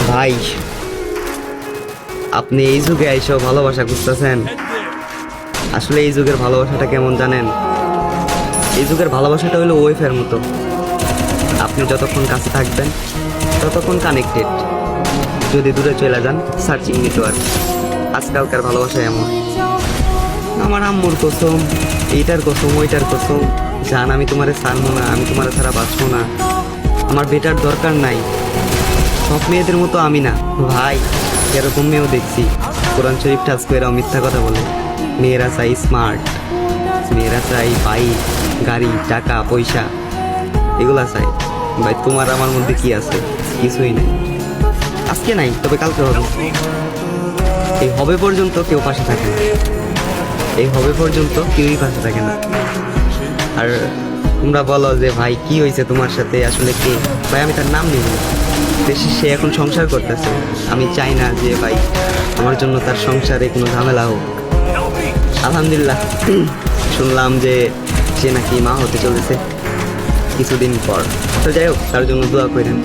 ভাই, আপনি এই যুগে আইসো ভালোবাসা খুঁজতেছেন। আসলে এই যুগের ভালোবাসাটা কেমন জানেন? এই যুগের ভালোবাসাটা হলো ওয়েফের মতো। আপনি যতক্ষণ কাছে থাকবেন ততক্ষণ কানেক্টেড, যদি দূরে চলে যান সার্চিং নেটওয়ার্ক। আজকালকার ভালোবাসা এমন। আমার আম্মুর কসম, এইটার কসম, ওইটার কসম, জান আমি তোমারে ছাড়বো না, আমি তোমারে ছাড়া বাঁচবো না, আমার বেটার দরকার নাই। সব মেয়েদের মতো আমি না ভাই, এরকম মেয়েও দেখছি। কোরআন শরীফ টাচ করে এরাও মিথ্যা কথা বলে। মেয়েরা চাই স্মার্ট, মেয়েরা চাই বাইক, গাড়ি, টাকা পয়সা, এগুলা চাই। ভাই তোমার আমার মধ্যে কি আছে? কিছুই নাই। আজকে নাই, তবে কালকে হবে। এই হবে পর্যন্ত কেউ পাশে থাকে না, এই হবে পর্যন্ত কেউই পাশে থাকে না। আর তোমরা বলো যে ভাই কি হয়েছে তোমার সাথে, আসলে কে? ভাই আমি তার নাম নিব না। সে এখন সংসার করতেছে, আমি চাই না যে ভাই আমার জন্য তার সংসারে কোনো ঝামেলা হোক। আলহামদুলিল্লাহ শুনলাম যে সে নাকি মা হতে চলেছে কিছুদিন পর। তো যাই হোক, তার জন্য দোয়া করেন।